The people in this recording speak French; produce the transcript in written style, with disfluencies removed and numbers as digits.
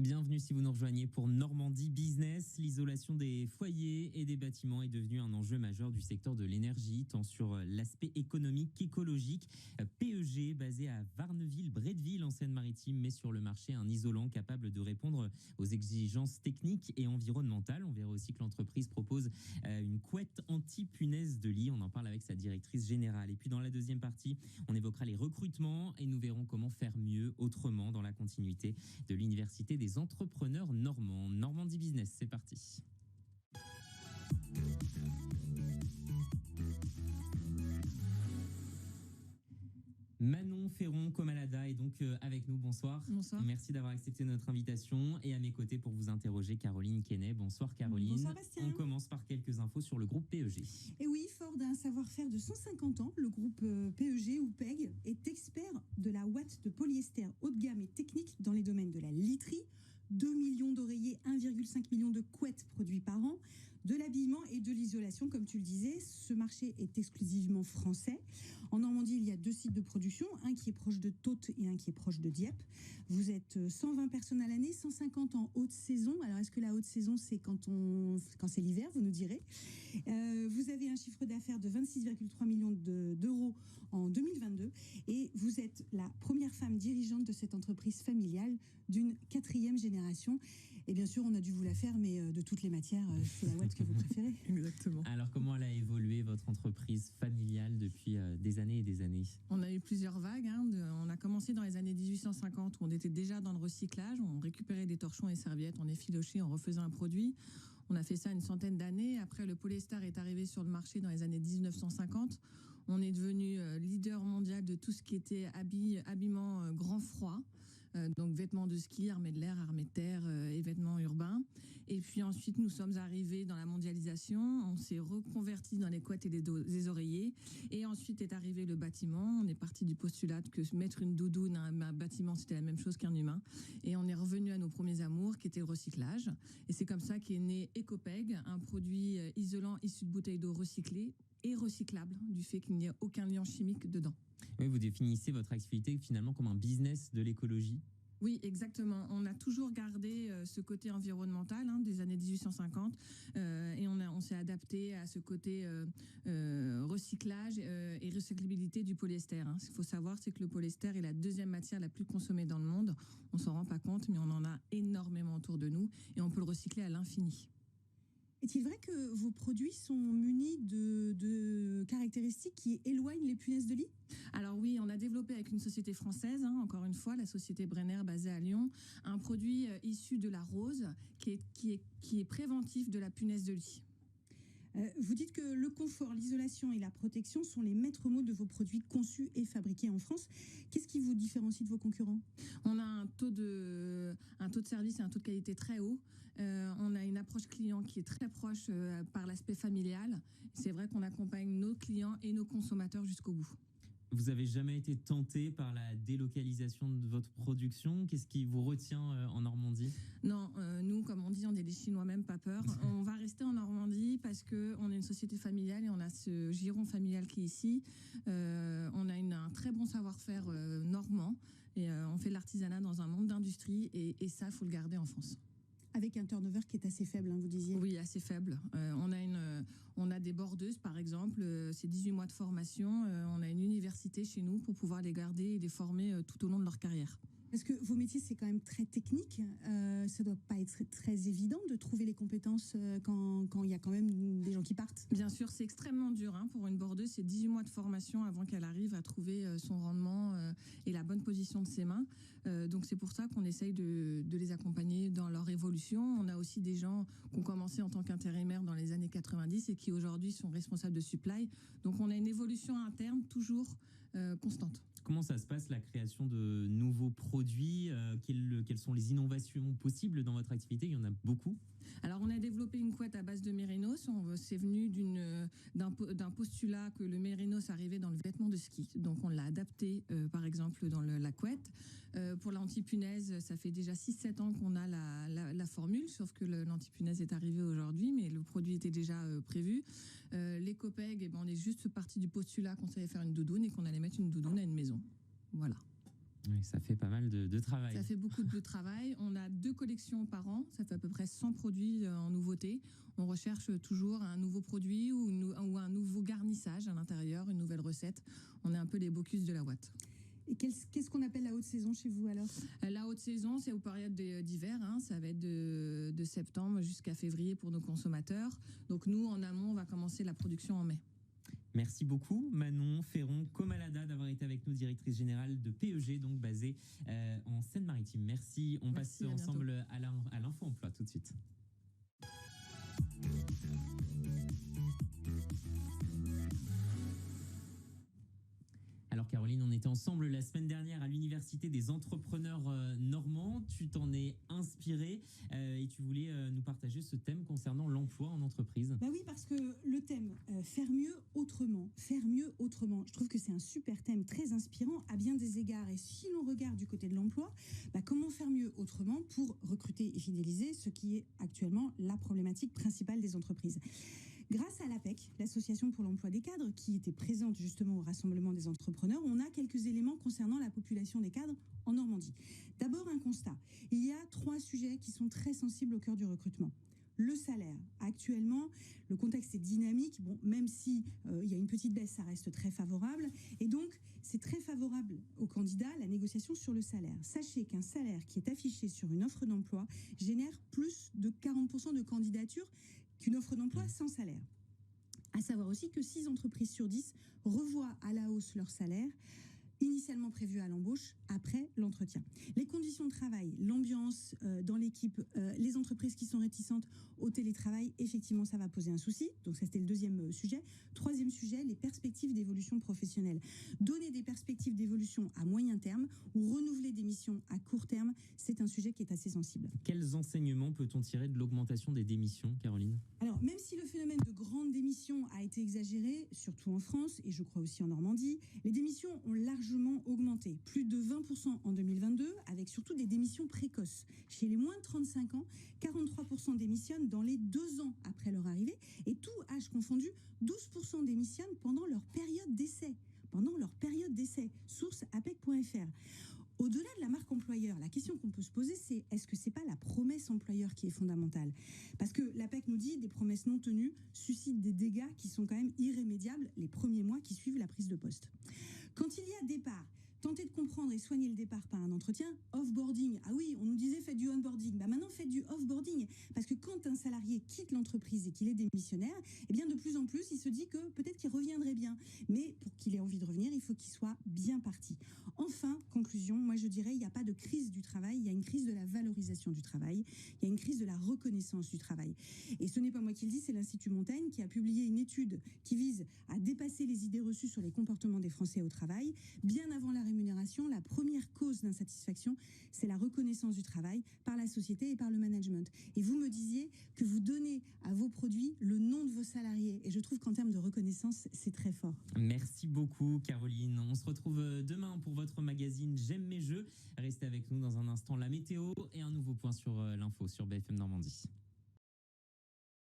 Bienvenue si vous nous rejoignez pour Normandie Business. L'isolation des foyers et des bâtiments est devenue un enjeu majeur du secteur de l'énergie, tant sur l'aspect économique qu'écologique. PEG, basé à Varneville-Bretteville en Seine-Maritime, met sur le marché un isolant capable de répondre aux exigences techniques et environnementales. On verra aussi que l'entreprise propose une couette anti-punaise de lit. On en parle avec sa directrice générale. Et puis dans la deuxième partie, on évoquera les recrutements et nous verrons comment faire mieux autrement dans la continuité de l'Université des entrepreneurs normands. Normandie Business, c'est parti. Manon Ferron-Comalada est donc avec nous. Bonsoir. Bonsoir. Merci d'avoir accepté notre invitation. Et à mes côtés pour vous interroger, Caroline Kenney. Bonsoir Caroline. Bonsoir Bastien. On commence par quelques infos sur le groupe PEG. Et oui, fort d'un savoir-faire de 150 ans, le groupe PEG ou PEG est expert de la ouate de polyester haut de gamme et technique dans les domaines de la literie, 2 millions d'oreillers, 1,5 million de couettes produits par an, de l'habillement et de l'isolation, comme tu le disais. Ce marché est exclusivement français. En Normandie, il y a 2 sites de production, un qui est proche de Taute et un qui est proche de Dieppe. Vous êtes 120 personnes à l'année, 150 en haute saison. Alors, est-ce que la haute saison, c'est quand c'est l'hiver, vous nous direz. Vous avez un chiffre d'affaires de 26,3 millions d'euros en 2022 et vous êtes la première femme dirigeante de cette entreprise familiale d'une 4e génération. Et bien sûr, on a dû vous la faire, mais de toutes les matières, c'est la ouate que vous préférez. Exactement. Alors, comment elle a évolué, votre entreprise familiale, depuis des années et des années? On a eu plusieurs vagues. On a commencé dans les années 1850 où on était déjà dans le recyclage. On récupérait des torchons et serviettes, on effilochait, on refaisait un produit. On a fait ça une centaine d'années. Après, le polyester est arrivé sur le marché dans les années 1950. On est devenu leader mondial de tout ce qui était habillement grand froid. Donc vêtements de ski, armées de l'air, armées de terre et vêtements urbains. Et puis ensuite, nous sommes arrivés dans la mondialisation. On s'est reconverti dans les couettes et les oreillers. Et ensuite est arrivé le bâtiment. On est parti du postulat que mettre une doudoune à un bâtiment, c'était la même chose qu'un humain. Et on est revenu à nos premiers amours, qui étaient le recyclage. Et c'est comme ça qu'est né EcoPEG, un produit isolant issu de bouteilles d'eau recyclées et recyclable, du fait qu'il n'y a aucun liant chimique dedans. Oui, vous définissez votre activité finalement comme un business de l'écologie. Oui, exactement. On a toujours gardé ce côté environnemental des années 1850 et on s'est adapté à ce côté recyclage et recyclabilité du polyester. Ce qu'il faut savoir, c'est que le polyester est la 2e matière la plus consommée dans le monde. On s'en rend pas compte, mais on en a énormément autour de nous et on peut le recycler à l'infini. Est-il vrai que vos produits sont munis de caractéristiques qui éloignent les punaises de lit ? Alors oui, on a développé avec une société française, encore une fois, la société Brenner basée à Lyon, un produit issu de la rose qui est préventif de la punaise de lit. Vous dites que le confort, l'isolation et la protection sont les maîtres mots de vos produits conçus et fabriqués en France. Qu'est-ce qui vous différencie de vos concurrents ? On a un taux de service et un taux de qualité très haut. On a une approche client qui est très proche par l'aspect familial. C'est vrai qu'on accompagne nos clients et nos consommateurs jusqu'au bout. Vous avez jamais été tenté par la délocalisation de votre production? Qu'est-ce qui vous retient en Normandie? Non, nous, comme on dit, on est des Chinois, même pas peur. On va rester en Normandie parce qu'on est une société familiale et on a ce giron familial qui est ici. On a un très bon savoir-faire normand et on fait de l'artisanat dans un monde d'industrie et ça, il faut le garder en France. Avec un turnover qui est assez faible, vous disiez. Oui, assez faible. On a des bordeuses, par exemple. C'est 18 mois de formation. On a une université chez nous pour pouvoir les garder et les former tout au long de leur carrière. Parce que vos métiers, c'est quand même très technique. Ça ne doit pas être très évident de trouver les compétences quand il y a quand même des gens qui partent. Bien sûr, c'est extrêmement dur. Pour une bordeuse, c'est 18 mois de formation avant qu'elle arrive à trouver son rendement et la bonne position de ses mains. Donc c'est pour ça qu'on essaye de les accompagner dans leur évolution. On a aussi des gens qui ont commencé en tant qu'intérimaires dans les années 90 et qui aujourd'hui sont responsables de supply. Donc on a une évolution interne toujours constante. Comment ça se passe, la création de nouveaux produits? Quelles sont les innovations possibles dans votre activité? Il y en a beaucoup. Alors, on a développé une couette à base de mérinos. C'est venu d'un postulat que le mérinos arrivait dans le vêtement de ski. Donc, on l'a adapté, par exemple, dans la couette. Pour l'antipunaise, ça fait déjà 6-7 ans qu'on a la formule, sauf que l'antipunaise est arrivé aujourd'hui, mais le produit était déjà prévu. L'EcoPEG, on est juste parti du postulat qu'on savait faire une doudoune et qu'on allait mettre une doudoune à une maison. Voilà. Oui, ça fait pas mal de travail. Ça fait beaucoup de travail. On a 2 collections par an. Ça fait à peu près 100 produits en nouveauté. On recherche toujours un nouveau produit ou un nouveau garnissage à l'intérieur, une nouvelle recette. On est un peu les Bocuse de la Watt. Et qu'est-ce qu'on appelle la haute saison chez vous alors? La haute saison, c'est aux périodes d'hiver. Ça va être de septembre jusqu'à février pour nos consommateurs. Donc nous, en amont, on va commencer la production en mai. Merci beaucoup Manon Ferron-Comalada d'avoir été avec nous, directrice générale de PEG, donc basée en Seine-Maritime. Merci. On Merci, passe à ensemble à l'info-emploi tout de suite. Alors Caroline, on était ensemble la semaine dernière à l'Université des entrepreneurs normands. Tu t'en es inspirée et tu voulais nous partager ce thème concernant l'emploi en entreprise. Bah oui, parce que le thème faire mieux autrement, je trouve que c'est un super thème très inspirant à bien des égards. Et si l'on regarde du côté de l'emploi, comment faire mieux autrement pour recruter et fidéliser, ce qui est actuellement la problématique principale des entreprises. Grâce à l'APEC, l'Association pour l'emploi des cadres, qui était présente justement au Rassemblement des entrepreneurs, on a quelques éléments concernant la population des cadres en Normandie. D'abord, un constat. Il y a 3 sujets qui sont très sensibles au cœur du recrutement. Le salaire. Actuellement, le contexte est dynamique. Bon, même si il y a une petite baisse, ça reste très favorable. Et donc, c'est très favorable aux candidats, la négociation sur le salaire. Sachez qu'un salaire qui est affiché sur une offre d'emploi génère plus de 40% de candidatures qu'une offre d'emploi sans salaire. À savoir aussi que 6 entreprises sur 10 revoient à la hausse leur salaire, initialement prévu à l'embauche, après l'entretien. Les conditions de travail, l'ambiance dans l'équipe, les entreprises qui sont réticentes au télétravail, effectivement, ça va poser un souci. Donc ça, c'était le 2e sujet. 3e sujet, les perspectives d'évolution professionnelle. Donner des perspectives d'évolution à moyen terme ou renouveler des missions à court terme, c'est un sujet qui est assez sensible. Quels enseignements peut-on tirer de l'augmentation des démissions, Caroline? Alors, même si le phénomène de grande démission a été exagéré, surtout en France et je crois aussi en Normandie, les démissions ont largement augmenté. Plus de 20% en 2022, avec surtout des démissions précoces. Chez les moins de 35 ans, 43% démissionnent dans les 2 ans après leur arrivée et tout âge confondu, 12% démissionnent pendant leur période d'essai. Source apec.fr. Au-delà de la marque employeur, la question qu'on peut se poser, c'est est-ce que c'est pas la promesse employeur qui est fondamentale? Parce que l'APEC nous dit des promesses non tenues suscitent des dégâts qui sont quand même irrémédiables les premiers mois qui suivent la prise de poste. Quand il y a départ, tentez de comprendre et soigner le départ par un entretien. Offboarding, ah oui, on nous disait faites du onboarding. Maintenant, faites du offboarding. Parce que quand un salarié quitte l'entreprise et qu'il est démissionnaire, eh bien, de plus en plus, il se dit que peut-être qu'il reviendrait bien. Mais pour qu'il ait envie de revenir, il faut qu'il soit bien parti. Enfin, conclusion, moi je dirais, il n'y a pas de crise du travail, il y a une crise de la valorisation du travail, il y a une crise de la reconnaissance du travail. Et ce n'est pas moi qui le dis, c'est l'Institut Montaigne qui a publié une étude qui vise à dépasser les idées reçues sur les comportements des Français au travail. Bien avant la rémunération, la première cause d'insatisfaction, c'est la reconnaissance du travail par la société et par le management. Et vous me disiez que vous donnez à vos produits le nom de vos salariés. Et je trouve qu'en termes de reconnaissance, c'est très fort. Merci beaucoup Caroline. On se retrouve demain pour votre magazine J'aime mes jeux. Restez avec nous dans un instant, la météo et un nouveau point sur l'info sur BFM Normandie.